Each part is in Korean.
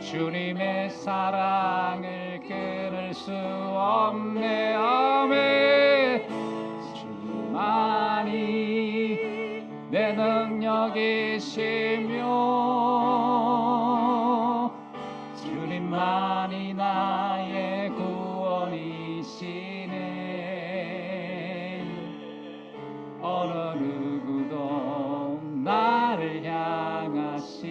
주님의 사랑을 끊을 수 없네. 아멘. 주님만이 내 능력이시며 주님만이 나의 구원이시네. 어느 누구도 나를 향하시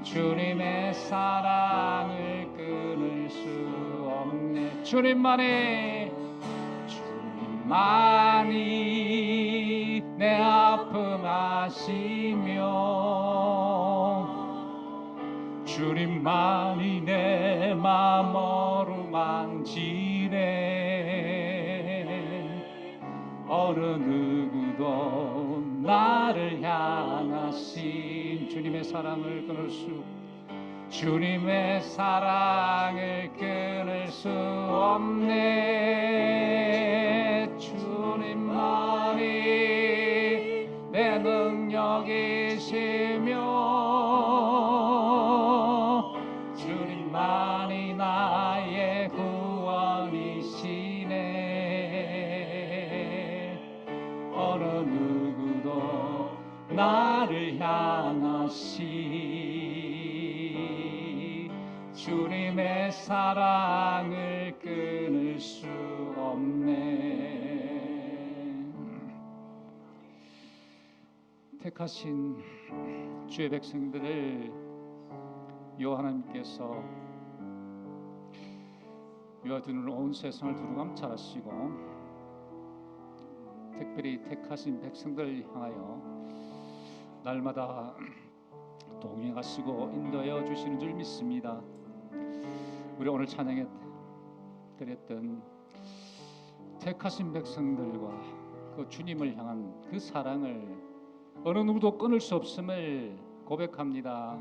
주님의 사랑을 끊을 수 없네. 주님만이 내 아픔 아시며 주님만이 내 맘 어루만지네. 어느 누구도 나를 향하신 주님의 사랑을 끊을 수 주님의 사랑을 끊을 수 없네. 주님만이 내 능력이시며 주님만이 나의 구원이시네. 어느 누구도 나를 향하시 주님의 사랑을 끊을 수 없네. 택하신 주의 백성들을 여호와 하나님께서 여호와는 온 세상을 두루감 잘 아시고 특별히 택하신 백성들을 향하여 날마다 동행하시고 인도하여 주시는 줄 믿습니다. 우리 오늘 찬양에 드렸던 택하신 백성들과 그 주님을 향한 그 사랑을 어느 누구도 끊을 수 없음을 고백합니다.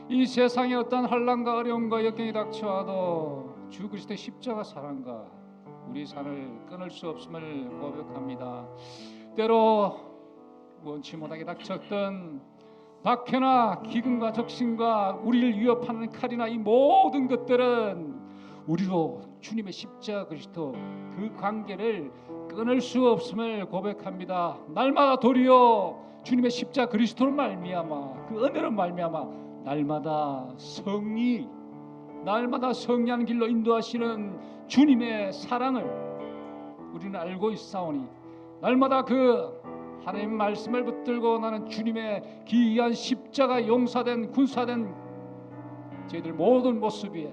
이 세상에 어떤 환난과 어려움과 역경이 닥쳐와도 주 그리스도의 십자가 사랑과 우리 삶을 끊을 수 없음을 고백합니다. 때로 원치 못하게 닥쳤던 박해나 기근과 적신과 우리를 위협하는 칼이나 이 모든 것들은 우리로 주님의 십자가 그리스도 그 관계를 끊을 수 없음을 고백합니다. 날마다 도리어 주님의 십자가 그리스도로 말미암아 그 은혜로 말미암아 날마다 승리하는 길로 인도하시는 주님의 사랑을 우리는 알고 있사오니 날마다 그 하나님 말씀을 붙들고 나는 주님의 기이한 십자가 용사된 군사된 저희들 모든 모습 위에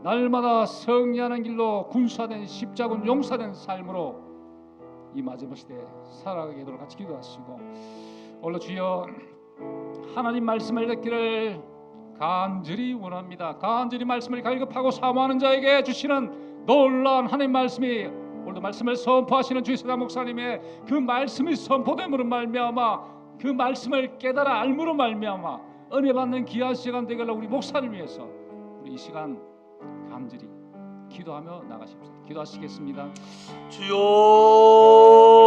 날마다 승리하는 길로 군사된 십자군 용사된 삶으로 이 마지막 시대에 살아가게 되도록 같이 기도하시고 오늘 주여 하나님 말씀을 듣기를 간절히 원합니다. 간절히 말씀을 갈급하고 사모하는 자에게 주시는 놀라운 하나님 말씀이 오늘도 말씀을 선포하시는 주의사장 목사님의 그 말씀이 선포됨으로 말미암아 그 말씀을 깨달아 알므로 말미암아 은혜 받는 귀한 시간 되게 하려고 우리 목사를 위해서 우리 이 시간 간절히 기도하며 나가십시오. 기도하시겠습니다.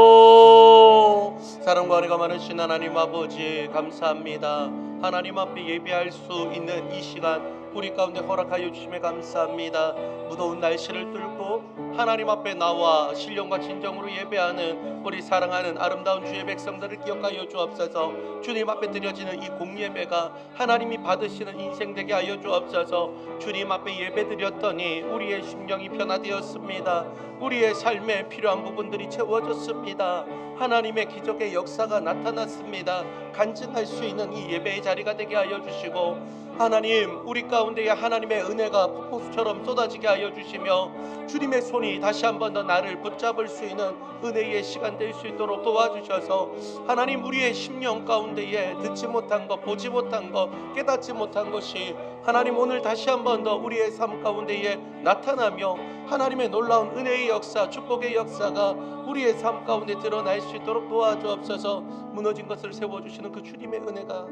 주여, 사랑과 은혜가 많으신 하나님 아버지 감사합니다. 하나님 앞에 예배할 수 있는 이 시간 우리 가운데 허락하여 주심에 감사합니다. 무더운 날씨를 뚫고 하나님 앞에 나와 신령과 진정으로 예배하는 우리 사랑하는 아름다운 주의 백성들을 기억하여 주옵소서. 주님 앞에 드려지는 이 공예배가 하나님이 받으시는 인생 되게 하여 주옵소서. 주님 앞에 예배 드렸더니 우리의 심령이 변화되었습니다. 우리의 삶에 필요한 부분들이 채워졌습니다. 하나님의 기적의 역사가 나타났습니다. 간증할 수 있는 이 예배의 자리가 되게 하여 주시고 하나님 우리 가운데에 하나님의 은혜가 폭포수처럼 쏟아지게 하여 주시며 주님의 손이 다시 한 번 더 나를 붙잡을 수 있는 은혜의 시간 될 수 있도록 도와주셔서 하나님 우리의 심령 가운데에 듣지 못한 것 보지 못한 것 깨닫지 못한 것이 하나님 오늘 다시 한 번 더 우리의 삶 가운데에 나타나며 하나님의 놀라운 은혜의 역사 축복의 역사가 우리의 삶 가운데 드러날 수 있도록 도와주옵소서. 무너진 것을 세워주시는 그 주님의 은혜가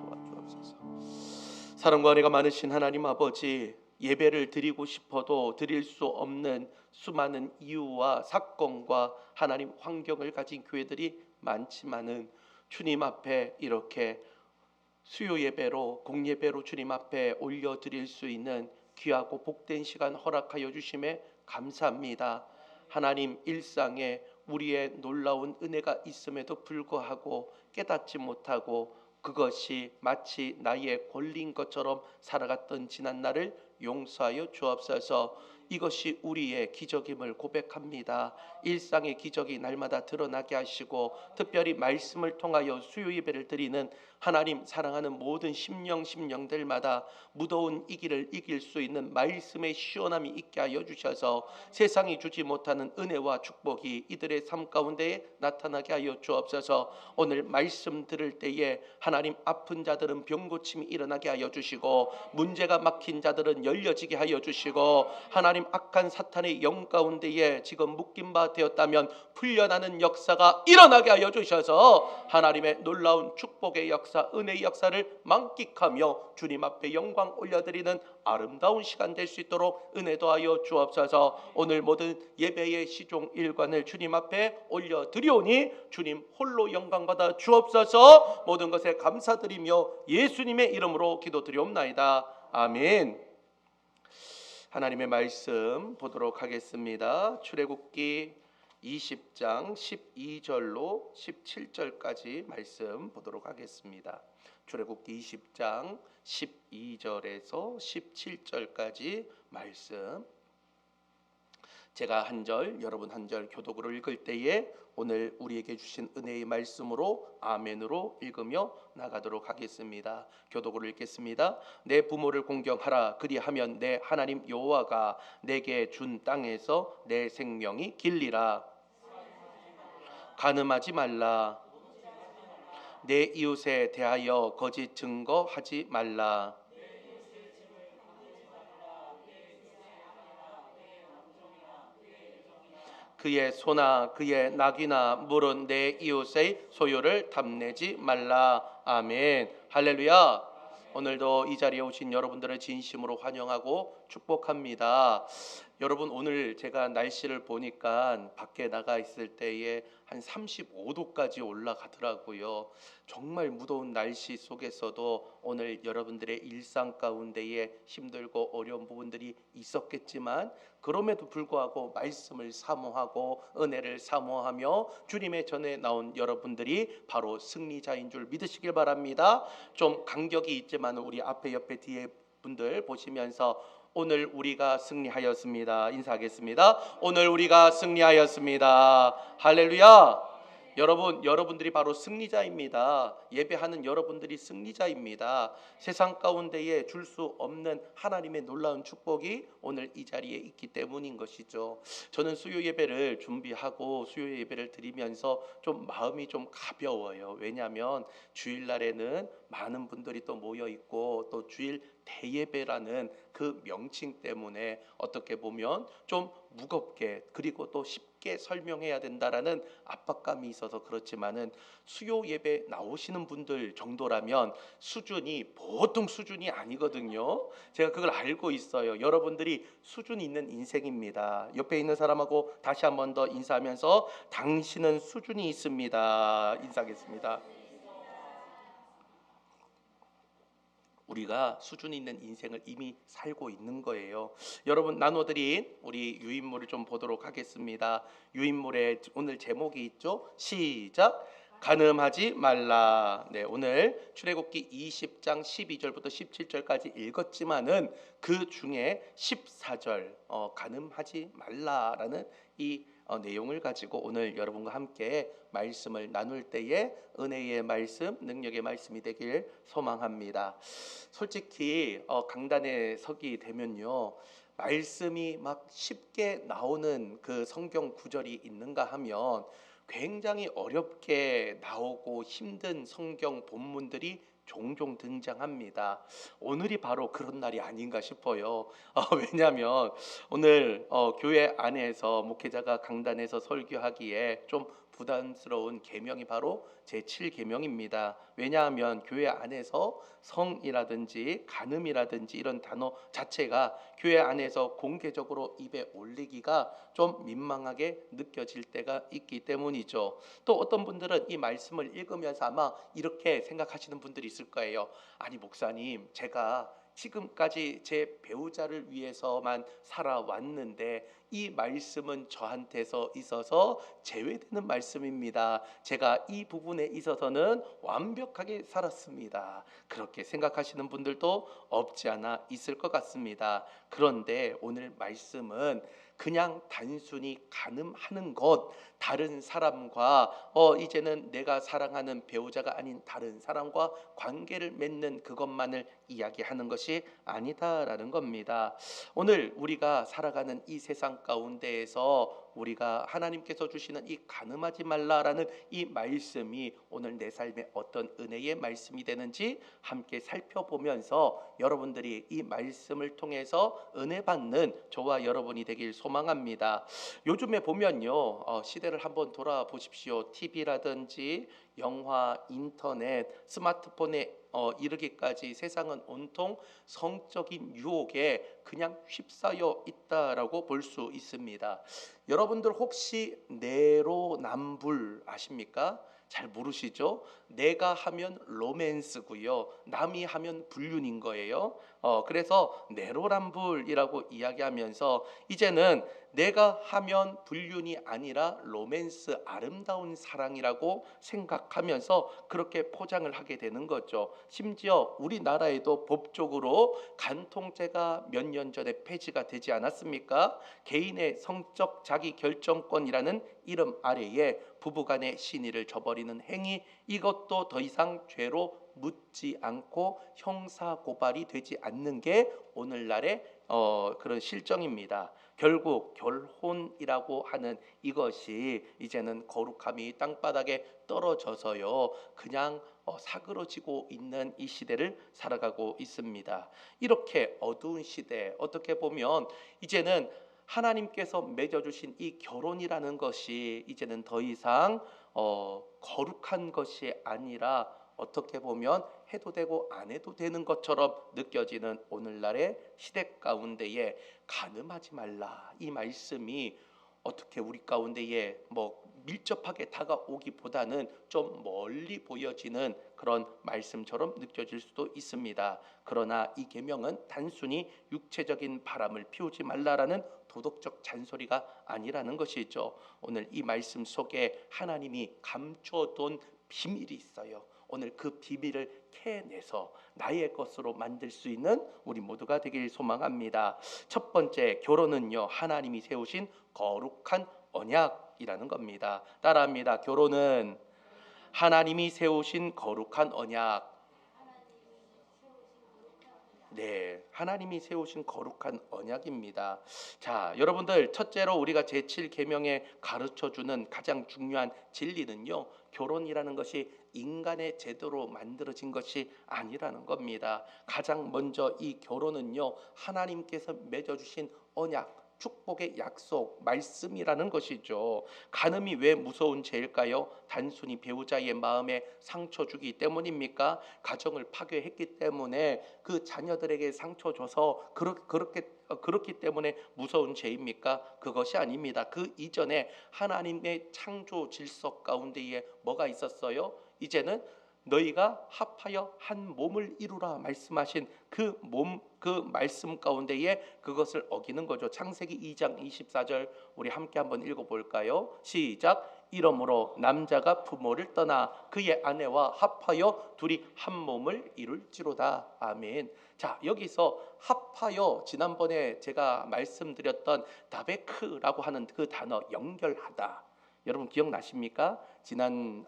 도와주옵소서. 사랑과 은혜가 많으신 하나님 아버지, 예배를 드리고 싶어도 드릴 수 없는 수많은 이유와 사건과 하나님 환경을 가진 교회들이 많지만은 주님 앞에 이렇게 수요 예배로 공예배로 주님 앞에 올려드릴 수 있는 귀하고 복된 시간 허락하여 주심에 감사합니다. 하나님, 일상에 우리의 놀라운 은혜가 있음에도 불구하고 깨닫지 못하고 그것이 마치 나의 권리인 것처럼 살아갔던 지난날을 용서하여 주옵소서. 이것이 우리의 기적임을 고백합니다. 일상의 기적이 날마다 드러나게 하시고 특별히 말씀을 통하여 수요 예배를 드리는 하나님 사랑하는 모든 심령들마다 무더운 이 길을 이길 수 있는 말씀의 시원함이 있게 하여 주셔서 세상이 주지 못하는 은혜와 축복이 이들의 삶 가운데에 나타나게 하여 주옵소서. 오늘 말씀 들을 때에 하나님 아픈 자들은 병 고침이 일어나게 하여 주시고 문제가 막힌 자들은 열려지게 하여 주시고 하나님 악한 사탄의 영 가운데에 지금 묶인 바 되었다면 풀려나는 역사가 일어나게 하여 주셔서 하나님의 놀라운 축복의 역사, 은혜의 역사를 만끽하며 주님 앞에 영광 올려드리는 아름다운 시간 될 수 있도록 은혜 더하여 주옵소서. 오늘 모든 예배의 시종 일관을 주님 앞에 올려드리오니 주님 홀로 영광 받아 주옵소서. 모든 것에 감사드리며 예수님의 이름으로 기도드리옵나이다. 아멘. 하나님의 말씀 보도록 하겠습니다. 출애굽기 20장 12절로 17절까지 말씀 보도록 하겠습니다. 출애굽기 20장 12절에서 17절까지 말씀, 제가 한 절, 여러분 한 절 교독으로 읽을 때에 오늘 우리에게 주신 은혜의 말씀으로 아멘으로 읽으며 나가도록 하겠습니다. 교독으로 읽겠습니다. 내 부모를 공경하라. 그리하면 내 하나님 여호와가 내게 준 땅에서 내 생명이 길리라. 간음하지 말라. 내 이웃에 대하여 거짓 증거하지 말라. 그의 소나 그의 낙이나 물은 내 이웃의 소유를 탐내지 말라. 아멘. 할렐루야. 오늘도 이 자리에 오신 여러분들을 진심으로 환영하고 축복합니다. 여러분, 오늘 제가 날씨를 보니까 밖에 나가 있을 때에 한 35도까지 올라가더라고요. 정말 무더운 날씨 속에서도 오늘 여러분들의 일상 가운데에 힘들고 어려운 부분들이 있었겠지만 그럼에도 불구하고 말씀을 사모하고 은혜를 사모하며 주님의 전에 나온 여러분들이 바로 승리자인 줄 믿으시길 바랍니다. 좀 간격이 있지만 우리 앞에 옆에 뒤에 분들 보시면서 오늘 우리가 승리하였습니다. 인사하겠습니다. 오늘 우리가 승리하였습니다. 할렐루야. 여러분들이 바로 승리자입니다. 예배하는 여러분들이 승리자입니다. 세상 가운데에 줄 수 없는 하나님의 놀라운 축복이 오늘 이 자리에 있기 때문인 것이죠. 저는 수요 예배를 준비하고 수요 예배를 드리면서 좀 마음이 좀 가벼워요. 왜냐하면 주일날에는 많은 분들이 또 모여 있고 또 주일 대예배라는 그 명칭 때문에 어떻게 보면 좀 무겁게 그리고 또 쉽게 설명해야 된다라는 압박감이 있어서 그렇지만은 수요 예배 나오시는 분들 정도라면 수준이 보통 수준이 아니거든요. 제가 그걸 알고 있어요. 여러분들이 수준 있는 인생입니다. 옆에 있는 사람하고 다시 한 번 더 인사하면서 당신은 수준이 있습니다. 인사하겠습니다. 우리가 수준 있는 인생을 이미 살고 있는 거예요. 여러분, 나눠드린 우리 유인물을 좀 보도록 하겠습니다. 유인물에 오늘 제목이 있죠. 시작. 간음하지 말라. 네, 오늘 출애굽기 20장 12절부터 17절까지 읽었지만은 그 중에 14절 간음하지 말라라는 이 내용을 가지고 오늘 여러분과 함께 말씀을 나눌 때에 은혜의 말씀, 능력의 말씀이 되길 소망합니다. 솔직히 강단에 서기 되면요, 말씀이 막 쉽게 나오는 그 성경 구절이 있는가 하면 굉장히 어렵게 나오고 힘든 성경 본문들이 종종 등장합니다. 오늘이 바로 그런 날이 아닌가 싶어요. 왜냐하면 오늘 교회 안에서 목회자가 강단에서 설교하기에 좀 부담스러운 계명이 바로 제7계명입니다. 왜냐하면 교회 안에서 성이라든지 간음이라든지 이런 단어 자체가 교회 안에서 공개적으로 입에 올리기가 좀 민망하게 느껴질 때가 있기 때문이죠. 또 어떤 분들은 이 말씀을 읽으면서 아마 이렇게 생각하시는 분들이 있을 거예요. 아니 목사님, 제가 지금까지 제 배우자를 위해서만 살아왔는데 이 말씀은 저한테서 있어서 제외되는 말씀입니다. 제가 이 부분에 있어서는 완벽하게 살았습니다. 그렇게 생각하시는 분들도 없지 않아 있을 것 같습니다. 그런데 오늘 말씀은 그냥 단순히 간음하는 것, 다른 사람과 이제는 내가 사랑하는 배우자가 아닌 다른 사람과 관계를 맺는 그것만을 이야기하는 것이 아니다라는 겁니다. 오늘 우리가 살아가는 이 세상 가운데에서 우리가 하나님께서 주시는 이 간음하지 말라라는 이 말씀이 오늘 내 삶에 어떤 은혜의 말씀이 되는지 함께 살펴보면서 여러분들이 이 말씀을 통해서 은혜 받는 저와 여러분이 되길 소망합니다. 요즘에 보면요, 시대를 한번 돌아보십시오. TV라든지 영화, 인터넷, 스마트폰에 이르기까지 세상은 온통 성적인 유혹에 그냥 휩싸여 있다라고 볼 수 있습니다. 여러분들 혹시 내로남불 아십니까? 잘 모르시죠? 내가 하면 로맨스고요, 남이 하면 불륜인 거예요. 그래서 내로남불이라고 이야기하면서 이제는 내가 하면 불륜이 아니라 로맨스, 아름다운 사랑이라고 생각하면서 그렇게 포장을 하게 되는 거죠. 심지어 우리나라에도 법적으로 간통죄가 몇 년 전에 폐지가 되지 않았습니까? 개인의 성적 자기 결정권이라는 이름 아래에 부부간의 신의를 저버리는 행위, 이것도 더 이상 죄로 묻지 않고 형사 고발이 되지 않는 게 오늘날의 그런 실정입니다. 결국 결혼이라고 하는 이것이 이제는 거룩함이 땅바닥에 떨어져서요, 그냥 사그러지고 있는 이 시대를 살아가고 있습니다. 이렇게 어두운 시대, 어떻게 보면 이제는 하나님께서 맺어주신 이 결혼이라는 것이 이제는 더 이상 거룩한 것이 아니라 어떻게 보면 해도 되고 안 해도 되는 것처럼 느껴지는 오늘날의 시대 가운데에 간음하지 말라, 이 말씀이 어떻게 우리 가운데에 밀접하게 다가오기보다는 좀 멀리 보여지는 그런 말씀처럼 느껴질 수도 있습니다. 그러나 이 계명은 단순히 육체적인 바람을 피우지 말라라는 도덕적 잔소리가 아니라는 것이죠. 오늘 이 말씀 속에 하나님이 감춰둔 비밀이 있어요. 오늘 그 비밀을 캐내서 나의 것으로 만들 수 있는 우리 모두가 되길 소망합니다. 첫 번째, 결혼은요, 하나님이 세우신 거룩한 언약이라는 겁니다. 따라합니다. 결혼은 하나님이 세우신 거룩한 언약. 네, 하나님이 세우신 거룩한 언약입니다. 자, 여러분들, 첫째로 우리가 제7계명에 가르쳐주는 가장 중요한 진리는요, 결혼이라는 것이 인간의 제도로 만들어진 것이 아니라는 겁니다. 가장 먼저 이 결혼은요, 하나님께서 맺어주신 언약, 축복의 약속, 말씀이라는 것이죠. 간음이 왜 무서운 죄일까요? 단순히 배우자의 마음에 상처 주기 때문입니까? 가정을 파괴했기 때문에 그 자녀들에게 상처 줘서 그렇기 때문에 무서운 죄입니까? 그것이 아닙니다. 그 이전에 하나님의 창조 질서 가운데에 뭐가 있었어요? 이제는 너희가 합하여 한 몸을 이루라 말씀하신 그 말씀 가운데에 그것을 어기는 거죠. 창세기 2장 24절 우리 함께 한번 읽어볼까요? 시작. 이러므로 남자가 부모를 떠나 그의 아내와 합하여 둘이 한 몸을 이룰지로다. 아멘. 자, 여기서 합하여, 지난번에 제가 말씀드렸던 다베크라고 하는 그 단어, 연결하다, 여러분 기억나십니까? 지난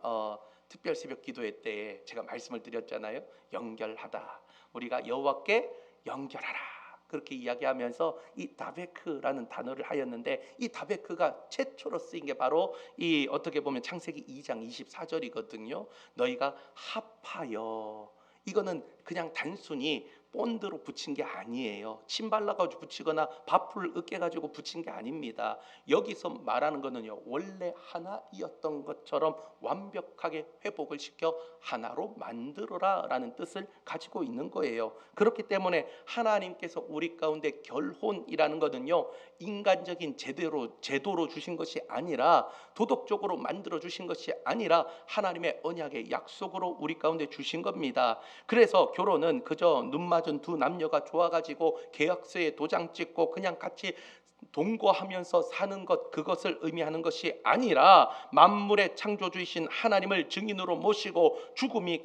특별 새벽 기도회 때 제가 말씀을 드렸잖아요. 연결하다, 우리가 여호와께 연결하라, 그렇게 이야기하면서 이 다베크라는 단어를 하였는데, 이 다베크가 최초로 쓰인 게 바로 이 어떻게 보면 창세기 2장 24절이거든요. 너희가 합하여, 이거는 그냥 단순히 본드로 붙인 게 아니에요. 침 발라가지고 붙이거나 밥풀 으깨가지고 붙인 게 아닙니다. 여기서 말하는 거는요, 원래 하나이었던 것처럼 완벽하게 회복을 시켜 하나로 만들어라 라는 뜻을 가지고 있는 거예요. 그렇기 때문에 하나님께서 우리 가운데 결혼이라는 거는요, 인간적인 제도로 주신 것이 아니라, 도덕적으로 만들어 주신 것이 아니라 하나님의 언약의 약속으로 우리 가운데 주신 겁니다. 그래서 결혼은 그저 눈 맞은 두 남녀가 좋아가지고 계약서에 도장 찍고 그냥 같이 동거하면서 사는 것, 그것을 의미하는 것이 아니라 만물의 창조주이신 하나님을 증인으로 모시고 죽음이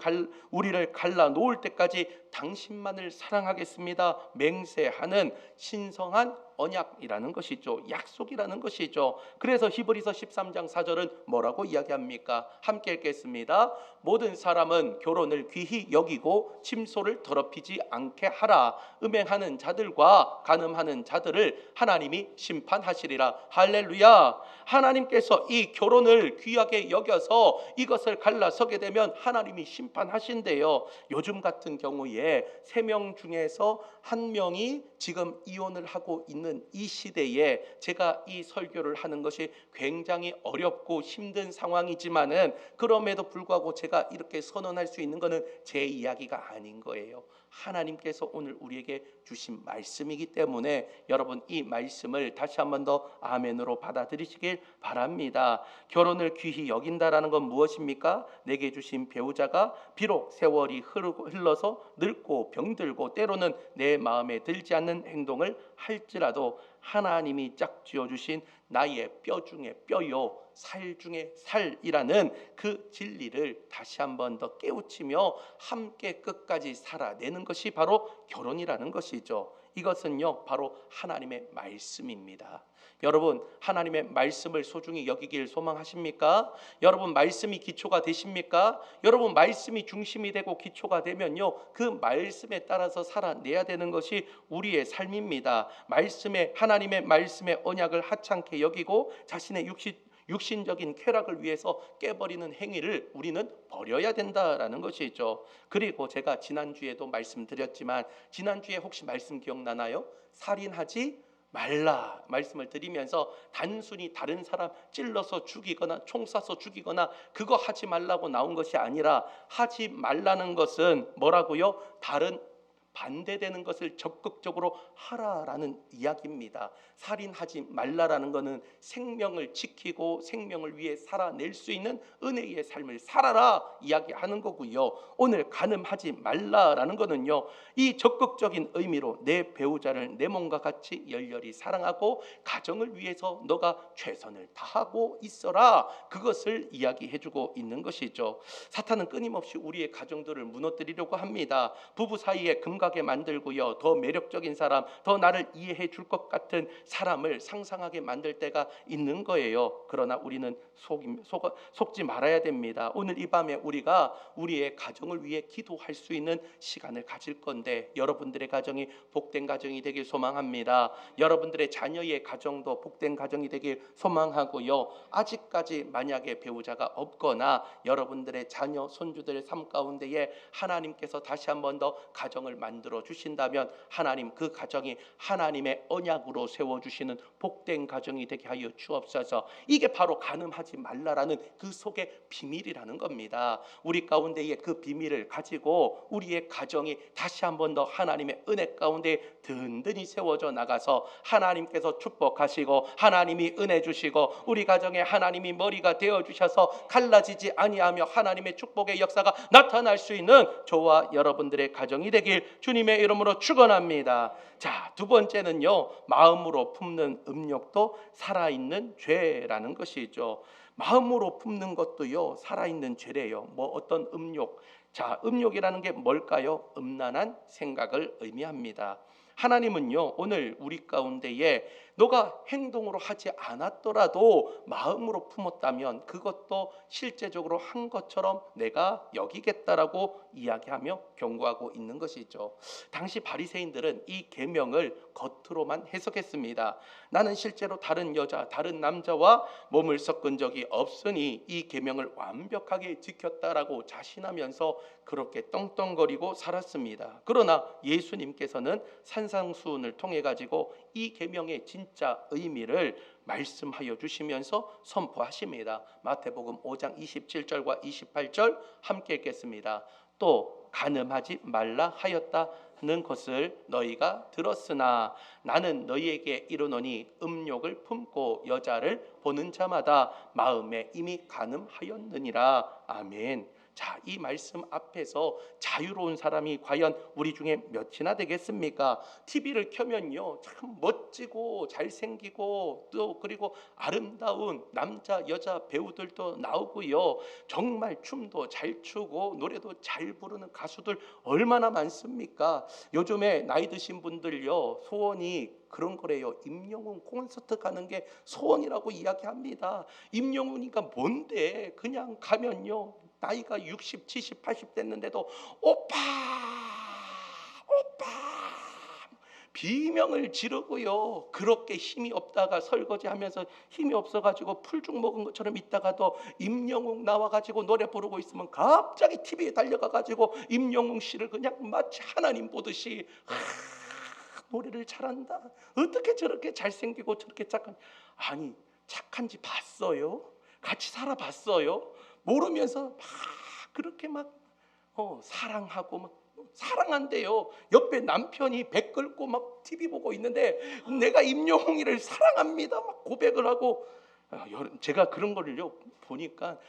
우리를 갈라 놓을 때까지 당신만을 사랑하겠습니다 맹세하는 신성한 언약이라는 것이죠. 약속이라는 것이죠. 그래서 히브리서 13장 4절은 뭐라고 이야기합니까? 함께 읽겠습니다. 모든 사람은 결혼을 귀히 여기고 침소를 더럽히지 않게 하라. 음행하는 자들과 간음하는 자들을 하나님이 심판하시리라. 할렐루야. 하나님께서 이 결혼을 귀하게 여겨서 이것을 갈라서게 되면 하나님이 심판하신대요. 요즘 같은 경우에 3명 중에서 1명이 지금 이혼을 하고 있는 이 시대에 제가 이 설교를 하는 것이 굉장히 어렵고 힘든 상황이지만은, 그럼에도 불구하고 제가 이렇게 선언할 수 있는 것은 제 이야기가 아닌 거예요. 하나님께서 오늘 우리에게 주신 말씀이기 때문에 여러분, 이 말씀을 다시 한 번 더 아멘으로 받아들이시길 바랍니다. 결혼을 귀히 여긴다라는 건 무엇입니까? 내게 주신 배우자가 비록 세월이 흘러서 늙고 병들고 때로는 내 마음에 들지 않는 행동을 할지라도 하나님이 짝지어 주신 나의 뼈 중에 뼈요 살 중에 살이라는 그 진리를 다시 한 번 더 깨우치며 함께 끝까지 살아내는 것이 바로 결혼이라는 것이죠. 이것은요, 바로 하나님의 말씀입니다. 여러분, 하나님의 말씀을 소중히 여기길 소망하십니까? 여러분, 말씀이 기초가 되십니까? 여러분, 말씀이 중심이 되고 기초가 되면요, 그 말씀에 따라서 살아내야 되는 것이 우리의 삶입니다. 하나님의 말씀의 언약을 하찮게 여기고 자신의 육신적인 쾌락을 위해서 깨버리는 행위를 우리는 버려야 된다라는 것이죠. 그리고 제가 지난주에도 말씀드렸지만, 지난주에 혹시 말씀 기억나나요? 살인하지 말라 말씀을 드리면서 단순히 다른 사람 찔러서 죽이거나 총 쏴서 죽이거나 그거 하지 말라고 나온 것이 아니라, 하지 말라는 것은 뭐라고요? 다른 반대되는 것을 적극적으로 하라라는 이야기입니다. 살인하지 말라라는 것은 생명을 지키고 생명을 위해 살아낼 수 있는 은혜의 삶을 살아라 이야기하는 거고요. 오늘 간음하지 말라라는 것은요, 이 적극적인 의미로 내 배우자를 내 몸과 같이 열렬히 사랑하고 가정을 위해서 너가 최선을 다하고 있어라, 그것을 이야기해주고 있는 것이죠. 사탄은 끊임없이 우리의 가정들을 무너뜨리려고 합니다. 부부 사이에 금가게 만들고요, 더 매력적인 사람, 더 나를 이해해 줄 것 같은 사람을 상상하게 만들 때가 있는 거예요. 그러나 우리는 속지 말아야 됩니다. 오늘 이 밤에 우리가 우리의 가정을 위해 기도할 수 있는 시간을 가질 건데, 여러분들의 가정이 복된 가정이 되길 소망합니다. 여러분들의 자녀의 가정도 복된 가정이 되길 소망하고요. 아직까지 만약에 배우자가 없거나 여러분들의 자녀 손주들의 삶 가운데에 하나님께서 다시 한 번 더 가정을 만들어 주신다면, 하나님 그 가정이 하나님의 언약으로 세워주시는 복된 가정이 되게 하여 주옵소서. 이게 바로 간음하지 말라라는 그 속의 비밀이라는 겁니다. 우리 가운데에 그 비밀을 가지고 우리의 가정이 다시 한 번 더 하나님의 은혜 가운데 든든히 세워져 나가서 하나님께서 축복하시고 하나님이 은혜 주시고 우리 가정에 하나님이 머리가 되어 주셔서 갈라지지 아니하며 하나님의 축복의 역사가 나타날 수 있는 저와 여러분들의 가정이 되길 주님의 이름으로 축원합니다. 자, 두 번째는요, 마음으로 품는 음욕도 살아있는 죄라는 것이죠. 마음으로 품는 것도요, 살아있는 죄래요. 어떤 음욕? 자, 음욕이라는 게 뭘까요? 음란한 생각을 의미합니다. 하나님은요, 오늘 우리 가운데에 너가 행동으로 하지 않았더라도 마음으로 품었다면 그것도 실제적으로 한 것처럼 내가 여기겠다라고 이야기하며 경고하고 있는 것이죠. 당시 바리새인들은 이 계명을 겉으로만 해석했습니다. 나는 실제로 다른 여자, 다른 남자와 몸을 섞은 적이 없으니 이 계명을 완벽하게 지켰다라고 자신하면서 그렇게 떵떵거리고 살았습니다. 그러나 예수님께서는 산상수훈을 통해 가지고 이 계명의 진짜 의미를 말씀하여 주시면서 선포하십니다. 마태복음 5장 27절과 28절 함께 읽겠습니다. 또 간음하지 말라 하였다는 것을 너희가 들었으나 나는 너희에게 이르노니 음욕을 품고 여자를 보는 자마다 마음에 이미 간음하였느니라. 아멘. 자, 이 말씀 앞에서 자유로운 사람이 과연 우리 중에 몇이나 되겠습니까? TV를 켜면요, 참 멋지고 잘생기고 또 그리고 아름다운 남자 여자 배우들도 나오고요, 정말 춤도 잘 추고 노래도 잘 부르는 가수들 얼마나 많습니까? 요즘에 나이 드신 분들요, 소원이 그런 거래요. 임영웅 콘서트 가는 게 소원이라고 이야기합니다. 임영웅이가 뭔데? 그냥 가면요, 나이가 60, 70, 80 됐는데도 오빠 오빠 비명을 지르고요, 그렇게 힘이 없다가 설거지하면서 힘이 없어가지고 풀죽 먹은 것처럼 있다가도 임영웅 나와가지고 노래 부르고 있으면 갑자기 TV에 달려가가지고 임영웅 씨를 그냥 마치 하나님 보듯이 노래를 잘한다, 어떻게 저렇게 잘생기고 저렇게 착한, 아니 착한지 봤어요? 같이 살아봤어요? 모르면서 막 그렇게 막 사랑하고 막 사랑한대요. 옆에 남편이 배 끌고 막 TV 보고 있는데 내가 임영웅이를 사랑합니다 막 고백을 하고, 제가 그런 거를요 보니까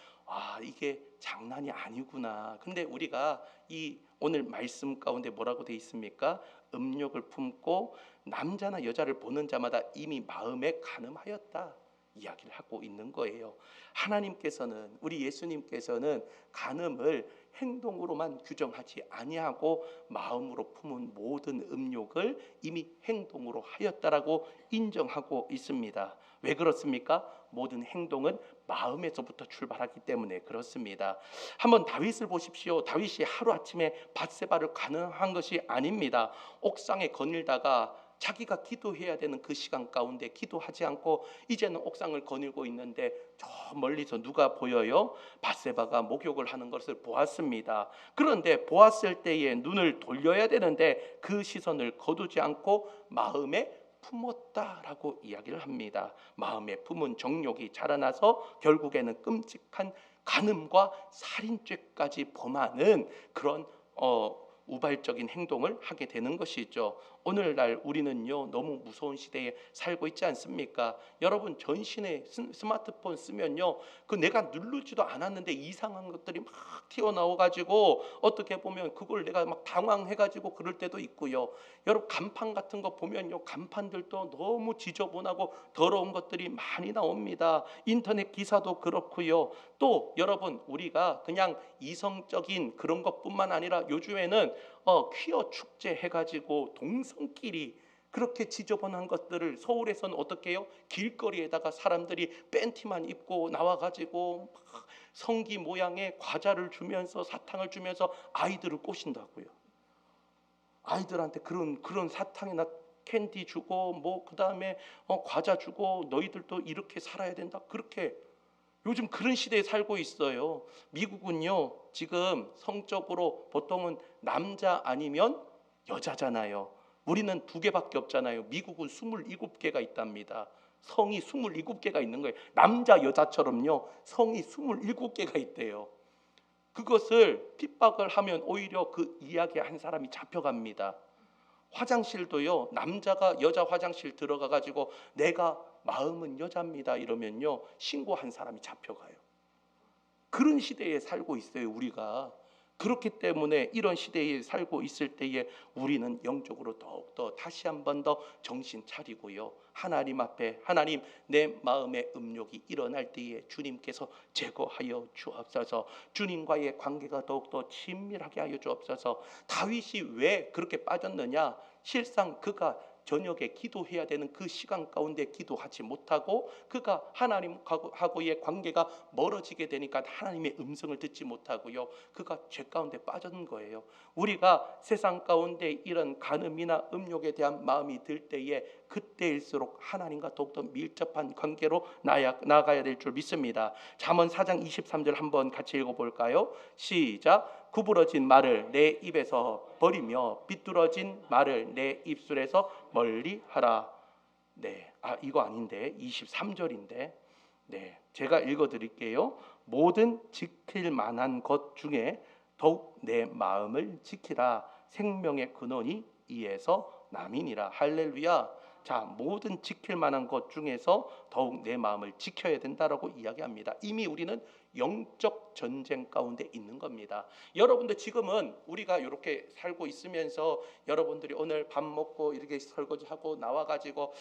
이게 장난이 아니구나. 근데 우리가 이 오늘 말씀 가운데 뭐라고 돼 있습니까? 음욕을 품고 남자나 여자를 보는 자마다 이미 마음에 간음하였다 이야기를 하고 있는 거예요. 하나님께서는, 우리 예수님께서는 간음을 행동으로만 규정하지 아니하고 마음으로 품은 모든 음욕을 이미 행동으로 하였다라고 인정하고 있습니다. 왜 그렇습니까? 모든 행동은 마음에서부터 출발하기 때문에 그렇습니다. 한번 다윗을 보십시오. 다윗이 하루아침에 밧세바를 간음한 것이 아닙니다. 옥상에 거닐다가 자기가 기도해야 되는 그 시간 가운데 기도하지 않고 이제는 옥상을 거닐고 있는데 저 멀리서 누가 보여요? 밧세바가 목욕을 하는 것을 보았습니다. 그런데 보았을 때에 눈을 돌려야 되는데 그 시선을 거두지 않고 마음에 품었다라고 이야기를 합니다. 마음에 품은 정욕이 자라나서 결국에는 끔찍한 간음과 살인죄까지 범하는 그런 우발적인 행동을 하게 되는 것이죠. 오늘날 우리는요, 너무 무서운 시대에 살고 있지 않습니까? 여러분, 전신에 스마트폰 쓰면요, 그 내가 누르지도 않았는데 이상한 것들이 막 튀어나와가지고 어떻게 보면 그걸 내가 막 당황해가지고 그럴 때도 있고요. 여러분, 간판 같은 거 보면요, 간판들도 너무 지저분하고 더러운 것들이 많이 나옵니다. 인터넷 기사도 그렇고요. 또 여러분, 우리가 그냥 이성적인 그런 것뿐만 아니라 요즘에는 퀴어 축제 해가지고 동성끼리 그렇게 지저분한 것들을 서울에서는 어떻게 해요? 길거리에다가 사람들이 팬티만 입고 나와가지고 성기 모양의 과자를 주면서 사탕을 주면서 아이들을 꼬신다고요. 아이들한테 그런 사탕이나 캔디 주고 뭐 그 다음에 과자 주고 너희들도 이렇게 살아야 된다, 그렇게 요즘 그런 시대에 살고 있어요. 미국은요, 지금 성적으로 보통은 남자 아니면 여자잖아요. 우리는 2개밖에 없잖아요. 미국은 27개가 있답니다. 성이 27개가 있는 거예요. 남자 여자처럼요, 성이 27개가 있대요. 그것을 핍박을 하면 오히려 그 이야기한 사람이 잡혀갑니다. 화장실도요, 남자가 여자 화장실 들어가 가지고 내가 마음은 여자입니다 이러면요, 신고한 사람이 잡혀가요. 그런 시대에 살고 있어요 우리가. 그렇기 때문에 이런 시대에 살고 있을 때에 우리는 영적으로 더욱더 다시 한 번 더 정신 차리고요, 하나님 앞에, 하나님, 내 마음의 음욕이 일어날 때에 주님께서 제거하여 주옵소서. 주님과의 관계가 더욱더 친밀하게 하여 주옵소서. 다윗이 왜 그렇게 빠졌느냐? 실상 그가 저녁에 기도해야 되는 그 시간 가운데 기도하지 못하고 그가 하나님하고의 관계가 멀어지게 되니까 하나님의 음성을 듣지 못하고요, 그가 죄 가운데 빠졌는 거예요. 우리가 세상 가운데 이런 간음이나 음욕에 대한 마음이 들 때에 그때일수록 하나님과 더욱더 밀접한 관계로 나아가야 될 줄 믿습니다. 잠언 4장 23절 한번 같이 읽어볼까요? 시작. 구부러진 말을 내 입에서 버리며 비뚤어진 말을 내 입술에서 멀리하라. 네, 이거 아닌데 23절인데, 네, 제가 읽어드릴게요. 모든 지킬 만한 것 중에 더욱 내 마음을 지키라. 생명의 근원이 이에서 남이니라. 할렐루야. 자, 모든 지킬 만한 것 중에서 더욱 내 마음을 지켜야 된다라고 이야기합니다. 이미 우리는 영적 전쟁 가운데 있는 겁니다. 여러분들 지금은 우리가 이렇게 살고 있으면서 여러분들이 오늘 밥 먹고 이렇게 설거지하고 나와가지고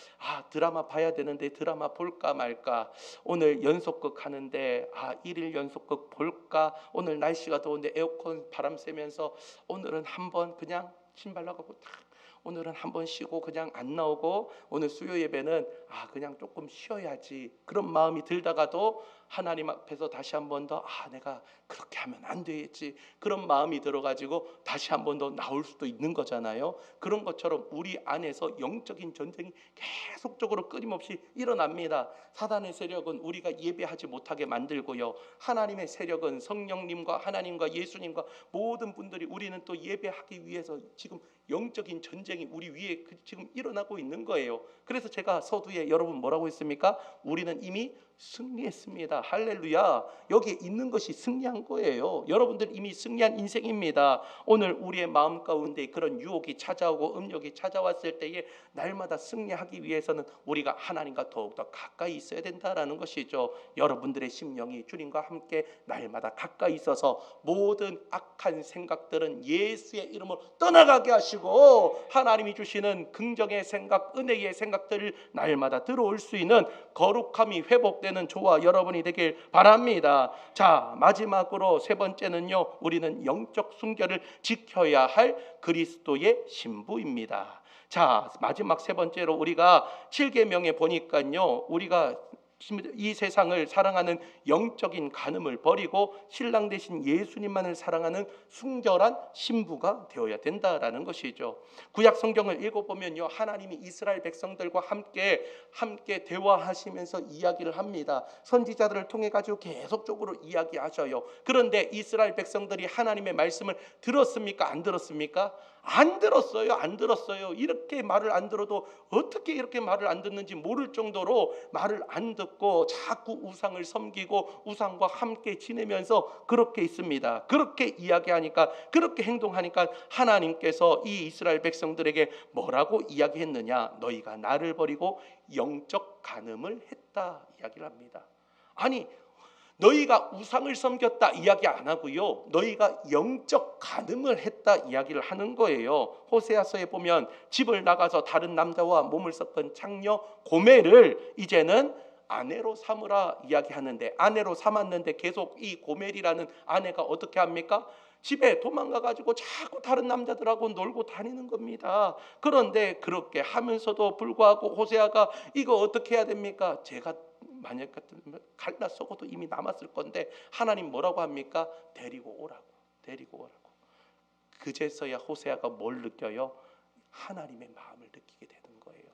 드라마 봐야 되는데 드라마 볼까 말까, 오늘 연속극 하는데 1일 연속극 볼까, 오늘 날씨가 더운데 에어컨 바람 쐬면서 오늘은 한번 그냥 신발 나가고 오늘은 한번 쉬고 그냥 안 나오고, 오늘 수요 예배는 그냥 조금 쉬어야지, 그런 마음이 들다가도 하나님 앞에서 다시 한 번 더 내가 그렇게 하면 안 되겠지, 그런 마음이 들어가지고 다시 한 번 더 나올 수도 있는 거잖아요. 그런 것처럼 우리 안에서 영적인 전쟁이 계속적으로 끊임없이 일어납니다. 사단의 세력은 우리가 예배하지 못하게 만들고요, 하나님의 세력은 성령님과 하나님과 예수님과 모든 분들이 우리는 또 예배하기 위해서 지금 영적인 전쟁이 우리 위에 지금 일어나고 있는 거예요. 그래서 제가 서두에 여러분 뭐라고 했습니까? 우리는 이미 승리했습니다. 할렐루야. 여기에 있는 것이 승리한 거예요. 여러분들 이미 승리한 인생입니다. 오늘 우리의 마음 가운데 그런 유혹이 찾아오고 음욕이 찾아왔을 때에 날마다 승리하기 위해서는 우리가 하나님과 더욱더 가까이 있어야 된다라는 것이죠. 여러분들의 심령이 주님과 함께 날마다 가까이 있어서 모든 악한 생각들은 예수의 이름으로 떠나가게 하시고, 하나님이 주시는 긍정의 생각, 은혜의 생각들을 날마다 들어올 수 있는 거룩함이 회복되는 저와 여러분이 되길 바랍니다. 자, 마지막으로 세 번째는요, 우리는 영적 순결을 지켜야 할 그리스도의 신부입니다. 자, 마지막 세 번째로 우리가 7계명에 보니까요, 우리가 이 세상을 사랑하는 영적인 간음을 버리고 신랑 대신 예수님만을 사랑하는 순결한 신부가 되어야 된다라는 것이죠. 구약 성경을 읽어보면요, 하나님이 이스라엘 백성들과 함께 대화하시면서 이야기를 합니다. 선지자들을 통해 가지고 계속적으로 이야기하셔요. 그런데 이스라엘 백성들이 하나님의 말씀을 들었습니까? 안 들었습니까? 안 들었어요. 안 들었어요. 이렇게 말을 안 들어도 어떻게 이렇게 말을 안 듣는지 모를 정도로 말을 안 듣고 자꾸 우상을 섬기고 우상과 함께 지내면서 그렇게 있습니다. 그렇게 이야기하니까, 그렇게 행동하니까 하나님께서 이 이스라엘 백성들에게 뭐라고 이야기했느냐? 너희가 나를 버리고 영적 간음을 했다 이야기를 합니다. 아니, 너희가 우상을 섬겼다 이야기 안 하고요, 너희가 영적 간음을 했다 이야기를 하는 거예요. 호세아서에 보면 집을 나가서 다른 남자와 몸을 섞은 창녀 고멜을 이제는 아내로 삼으라 이야기하는데, 아내로 삼았는데 계속 이 고멜이라는 아내가 어떻게 합니까? 집에 도망가가지고 자꾸 다른 남자들하고 놀고 다니는 겁니다. 그런데 그렇게 하면서도 불구하고 호세아가 이거 어떻게 해야 됩니까? 제가 만약 같으면 갈라 썩어도 이미 남았을 건데 하나님 뭐라고 합니까? 데리고 오라고. 그제서야 호세아가 뭘 느껴요? 하나님의 마음을 느끼게 되는 거예요.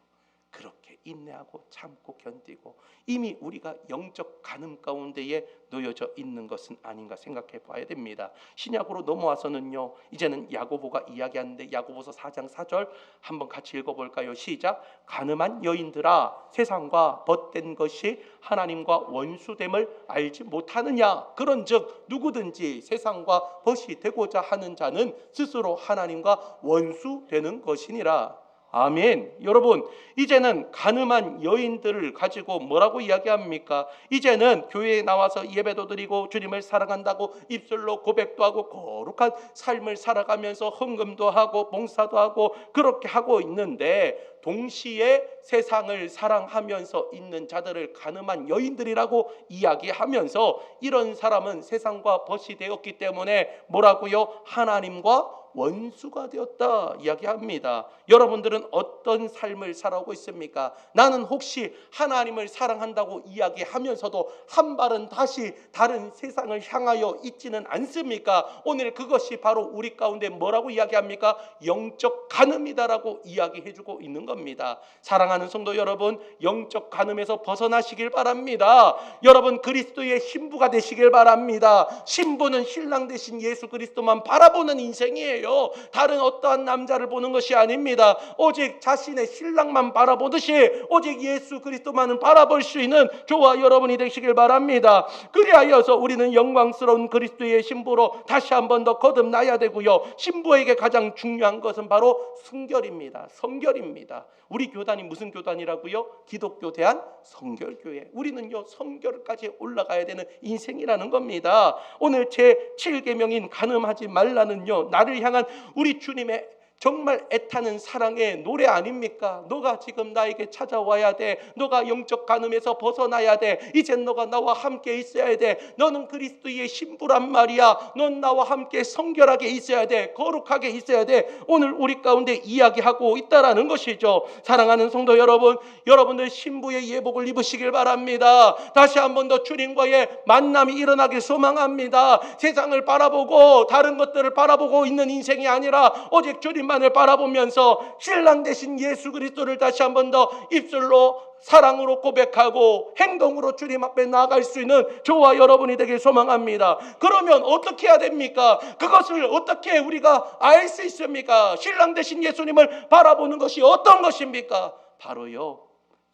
그렇게 인내하고 참고 견디고 이미 우리가 영적 간음 가운데에 놓여져 있는 것은 아닌가 생각해 봐야 됩니다. 신약으로 넘어와서는요, 이제는 야고보가 이야기하는데 야고보서 4장 4절 한번 같이 읽어볼까요? 시작. 간음한 여인들아, 세상과 벗된 것이 하나님과 원수됨을 알지 못하느냐? 그런즉 누구든지 세상과 벗이 되고자 하는 자는 스스로 하나님과 원수되는 것이니라. 아멘. 여러분, 이제는 간음한 여인들을 가지고 뭐라고 이야기합니까? 이제는 교회에 나와서 예배도 드리고 주님을 사랑한다고 입술로 고백도 하고 거룩한 삶을 살아가면서 헌금도 하고 봉사도 하고 그렇게 하고 있는데 동시에 세상을 사랑하면서 있는 자들을 가늠한 여인들이라고 이야기하면서 이런 사람은 세상과 벗이 되었기 때문에 뭐라고요? 하나님과 원수가 되었다 이야기합니다. 여러분들은 어떤 삶을 살아오고 있습니까? 나는 혹시 하나님을 사랑한다고 이야기하면서도 한 발은 다시 다른 세상을 향하여 있지는 않습니까? 오늘 그것이 바로 우리 가운데 뭐라고 이야기합니까? 영적 간음이다라고 이야기해주고 있는 겁니다. 사랑하는 성도 여러분, 영적 간음에서 벗어나시길 바랍니다. 여러분 그리스도의 신부가 되시길 바랍니다. 신부는 신랑 되신 예수 그리스도만 바라보는 인생이에요. 다른 어떠한 남자를 보는 것이 아닙니다. 오직 자신의 신랑만 바라보듯이 오직 예수 그리스도만은 바라볼 수 있는 저와 여러분이 되시길 바랍니다. 그리하여서 우리는 영광스러운 그리스도의 신부로 다시 한 번 더 거듭나야 되고요. 신부에게 가장 중요한 것은 바로 성결입니다. 성결입니다. 우리 교단이 무슨 교단이라고요? 기독교 대한 성결교회. 우리는요 성결까지 올라가야 되는 인생이라는 겁니다. 오늘 제 7계명인 간음하지 말라는요 나를 향한 우리 주님의 정말 애타는 사랑의 노래 아닙니까? 너가 지금 나에게 찾아와야 돼. 너가 영적 간음에서 벗어나야 돼. 이젠 너가 나와 함께 있어야 돼. 너는 그리스도의 신부란 말이야. 넌 나와 함께 성결하게 있어야 돼. 거룩하게 있어야 돼. 오늘 우리 가운데 이야기하고 있다라는 것이죠. 사랑하는 성도 여러분, 여러분들 신부의 예복을 입으시길 바랍니다. 다시 한 번 더 주님과의 만남이 일어나길 소망합니다. 세상을 바라보고 다른 것들을 바라보고 있는 인생이 아니라 오직 주님만을 바라보면서 신랑 되신 예수 그리스도를 다시 한 번 더 입술로 사랑으로 고백하고 행동으로 주님 앞에 나아갈 수 있는 저와 여러분이 되길 소망합니다. 그러면 어떻게 해야 됩니까? 그것을 어떻게 우리가 알 수 있습니까? 신랑 되신 예수님을 바라보는 것이 어떤 것입니까? 바로요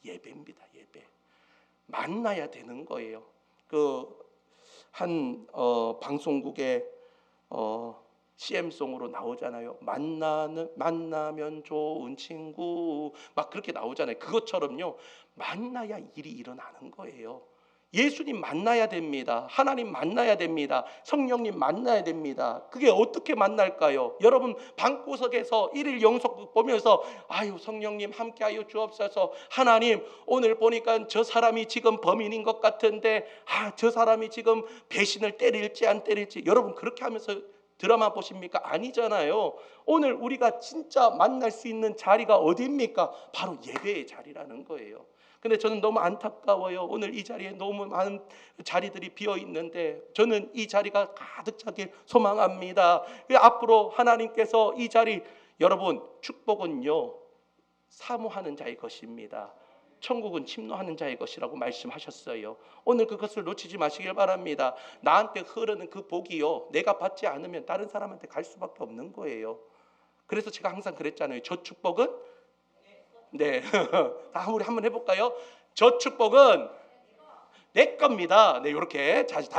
예배입니다. 예배. 만나야 되는 거예요. 한 방송국에 CM송으로 나오잖아요. 만나면 좋은 친구 막 그렇게 나오잖아요. 그것처럼요 만나야 일이 일어나는 거예요. 예수님 만나야 됩니다. 하나님 만나야 됩니다. 성령님 만나야 됩니다. 그게 어떻게 만날까요? 여러분 방구석에서 일일 영속극 보면서 아유 성령님 함께하여 주옵소서. 하나님 오늘 보니까 저 사람이 지금 범인인 것 같은데 저 사람이 지금 배신을 때릴지 안 때릴지. 여러분 그렇게 하면서 드라마 보십니까? 아니잖아요. 오늘 우리가 진짜 만날 수 있는 자리가 어디입니까? 바로 예배의 자리라는 거예요. 근데 저는 너무 안타까워요. 오늘 이 자리에 너무 많은 자리들이 비어 있는데 저는 이 자리가 가득 차길 소망합니다. 앞으로 하나님께서 이 자리, 여러분 축복은요 사모하는 자의 것입니다. 천국은 침노하는 자의 것이라고 말씀하셨어요. 오늘 그것을 놓치지 마시길 바랍니다. 나한테 흐르는 그 복이요 내가 받지 않으면 다른 사람한테 갈 수밖에 없는 거예요. 그래서 제가 항상 그랬잖아요. 저 축복은 네, 다 우리 한번 해볼까요? 저 축복은 내 겁니다. 네, 이렇게 다시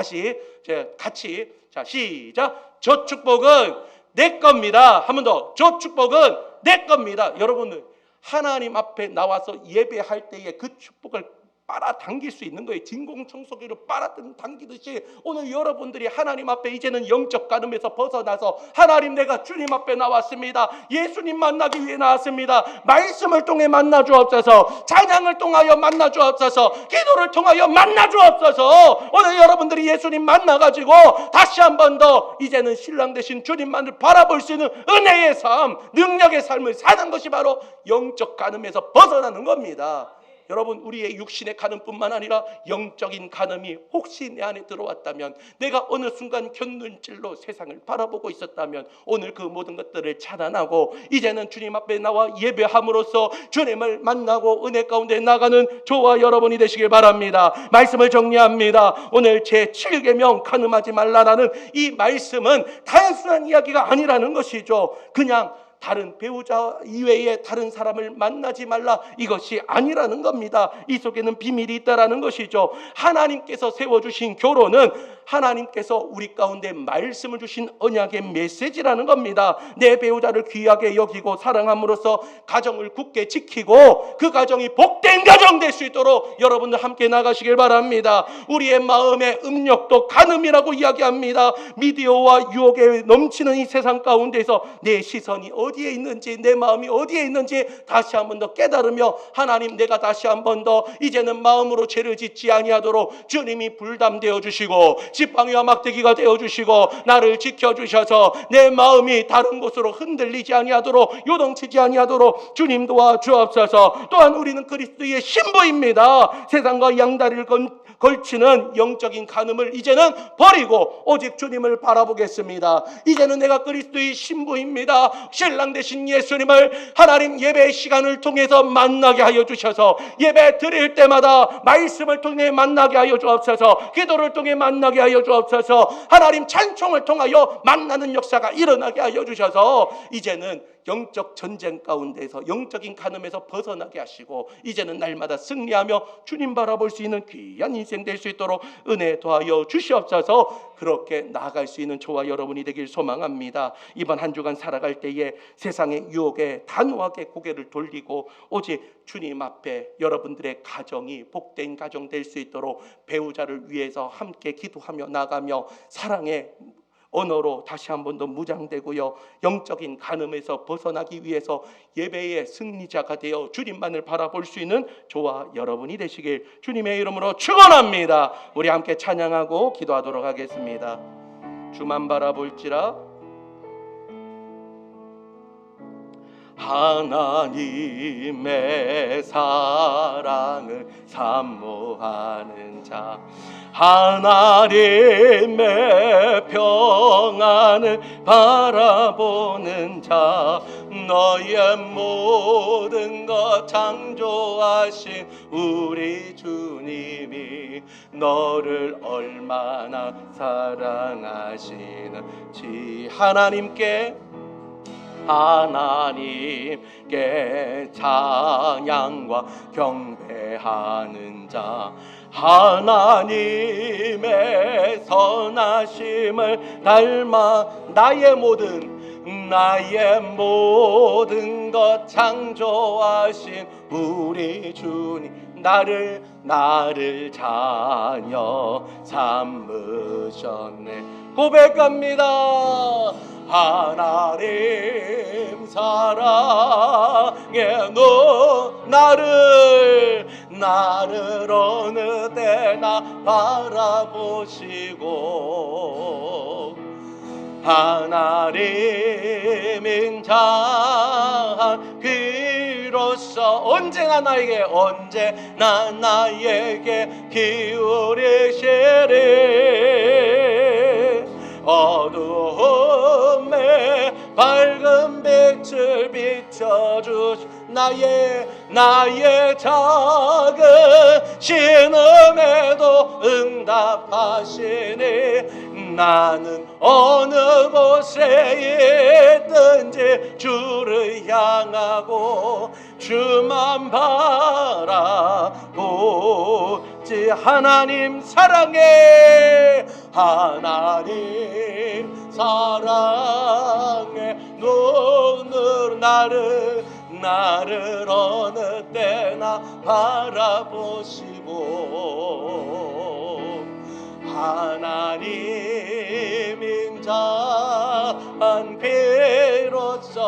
같이 시작. 저 축복은 내 겁니다. 한 번 더. 저 축복은 내 겁니다. 여러분은 하나님 앞에 나와서 예배할 때에 그 축복을 빨아당길 수 있는 거예요. 진공청소기로 빨아당기듯이 오늘 여러분들이 하나님 앞에 이제는 영적 간음에서 벗어나서 하나님 내가 주님 앞에 나왔습니다. 예수님 만나기 위해 나왔습니다. 말씀을 통해 만나 주옵소서. 찬양을 통하여 만나 주옵소서. 기도를 통하여 만나 주옵소서. 오늘 여러분들이 예수님 만나가지고 다시 한 번 더 이제는 신랑 되신 주님만을 바라볼 수 있는 은혜의 삶, 능력의 삶을 사는 것이 바로 영적 간음에서 벗어나는 겁니다. 여러분 우리의 육신의 간음뿐만 아니라 영적인 간음이 혹시 내 안에 들어왔다면, 내가 어느 순간 곁눈질로 세상을 바라보고 있었다면 오늘 그 모든 것들을 차단하고 이제는 주님 앞에 나와 예배함으로써 주님을 만나고 은혜 가운데 나가는 저와 여러분이 되시길 바랍니다. 말씀을 정리합니다. 오늘 제7계명 간음하지 말라라는 이 말씀은 단순한 이야기가 아니라는 것이죠. 그냥 다른 배우자 이외에 다른 사람을 만나지 말라, 이것이 아니라는 겁니다. 이 속에는 비밀이 있다라는 것이죠. 하나님께서 세워주신 결혼은 하나님께서 우리 가운데 말씀을 주신 언약의 메시지라는 겁니다. 내 배우자를 귀하게 여기고 사랑함으로써 가정을 굳게 지키고 그 가정이 복된 가정 될 수 있도록 여러분들 함께 나가시길 바랍니다. 우리의 마음의 음욕도 간음이라고 이야기합니다. 미디어와 유혹에 넘치는 이 세상 가운데서 내 시선이 어디에 있는지, 내 마음이 어디에 있는지 다시 한 번 더 깨달으며, 하나님, 내가 다시 한 번 더 이제는 마음으로 죄를 짓지 아니하도록 주님이 불담되어 주시고 지팡이와 막대기가 되어 주시고 나를 지켜 주셔서 내 마음이 다른 곳으로 흔들리지 아니하도록, 요동치지 아니하도록 주님 도와주옵소서. 또한 우리는 그리스도의 신부입니다. 세상과 양다리를 걸치는 영적인 간음을 이제는 버리고 오직 주님을 바라보겠습니다. 이제는 내가 그리스도의 신부입니다. 신랑 되신 예수님을 하나님 예배의 시간을 통해서 만나게 하여 주셔서, 예배 드릴 때마다 말씀을 통해 만나게 하여 주옵소서, 기도를 통해 만나게 하여 주옵소서, 하나님 찬송을 통하여 만나는 역사가 일어나게 하여 주셔서 이제는 영적 전쟁 가운데서 영적인 간음에서 벗어나게 하시고 이제는 날마다 승리하며 주님 바라볼 수 있는 귀한 인생 될 수 있도록 은혜 더하여 주시옵소서. 그렇게 나아갈 수 있는 저와 여러분이 되길 소망합니다. 이번 한 주간 살아갈 때에 세상의 유혹에 단호하게 고개를 돌리고 오직 주님 앞에 여러분들의 가정이 복된 가정 될 수 있도록 배우자를 위해서 함께 기도하며 나가며 사랑의 언어로 다시 한 번 더 무장되고요, 영적인 간음에서 벗어나기 위해서 예배의 승리자가 되어 주님만을 바라볼 수 있는 저와 여러분이 되시길 주님의 이름으로 축원합니다. 우리 함께 찬양하고 기도하도록 하겠습니다. 주만 바라볼지라. 하나님의 사랑을 사모하는 자, 하나님의 평안을 바라보는 자, 너의 모든 것 창조하신 우리 주님이 너를 얼마나 사랑하시는지, 하나님께 찬양과 경배하는 자, 하나님의 선하심을 닮아 나의 모든 것 창조하신 우리 주님, 나를 자녀 삼으셨네. 고백합니다. 하나님 사랑해 너 나를 어느 때나 바라보시고, 하나님인 자 그로서 언제나 나에게 기울이시리. 어두움에 밝은 빛을 비춰주시 나의 작은 신음에도 응답하시니, 나는 어느 곳에 있든지 주를 향하고 주만 바라보지. 하나님 사랑해 너 나를 어느 때나 바라보시고, 하나님인 자한 비로소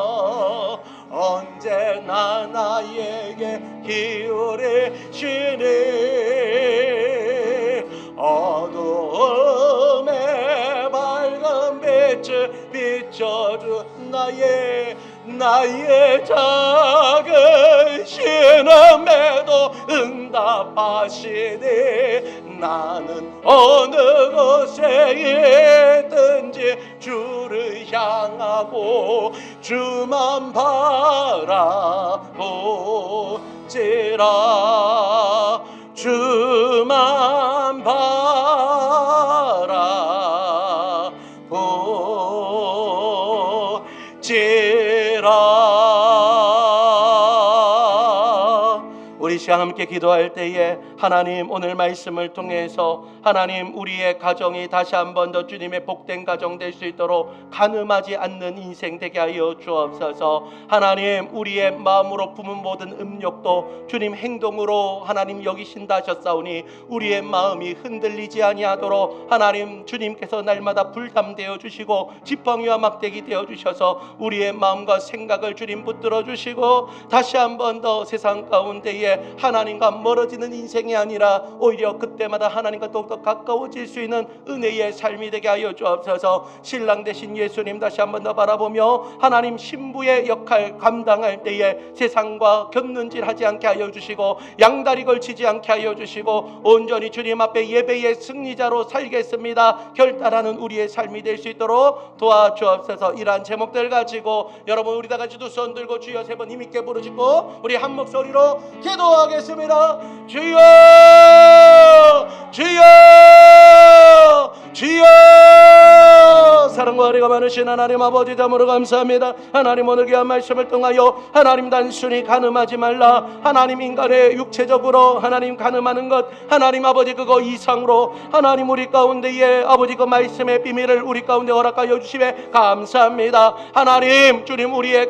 언제나 나에게 기울이시니, 어두움에 밝은 빛을 비춰주 나의 작은 신음에도 응답하시니, 나는 어느 곳에 있든지 주를 향하고 주만 바라보지라. 주만 바라보지라. 우리 시간 함께 기도할 때에 하나님 오늘 말씀을 통해서 하나님 우리의 가정이 다시 한 번 더 주님의 복된 가정 될 수 있도록 가늠하지 않는 인생 되게 하여 주옵소서. 하나님 우리의 마음으로 품은 모든 음욕도 주님 행동으로 하나님 여기신다 하셨사오니 우리의 마음이 흔들리지 아니하도록 하나님 주님께서 날마다 불담되어 주시고 지팡이와 막대기 되어 주셔서 우리의 마음과 생각을 주님 붙들어 주시고 다시 한 번 더 세상 가운데에 하나님과 멀어지는 인생이 아니라 오히려 그때마다 하나님과 더욱더 가까워질 수 있는 은혜의 삶이 되게 하여 주옵소서. 신랑 되신 예수님 다시 한 번 더 바라보며 하나님 신부의 역할 감당할 때에 세상과 곁눈질하지 않게 하여 주시고 양다리 걸치지 않게 하여 주시고 온전히 주님 앞에 예배의 승리자로 살겠습니다 결단하는 우리의 삶이 될 수 있도록 도와주옵소서. 이러한 제목들 가지고 여러분 우리 다 같이 두 손 들고 주여 세 번 힘있게 부르짖고 우리 한 목소리로 기도하겠습니다. 주여 주여 주여. 사랑과 은혜가 많으신 하나님 아버지 담으로 감사합니다. 하나님 오늘 귀한 말씀을 통하여 하나님 단순히 가늠하지 말라, 하나님 인간의 육체적으로 하나님 가늠하는 것 하나님 아버지 그거 이상으로 하나님 우리 가운데에 아버지 그 말씀의 비밀을 우리 가운데 허락하여 주심에 감사합니다. 하나님 주님 우리의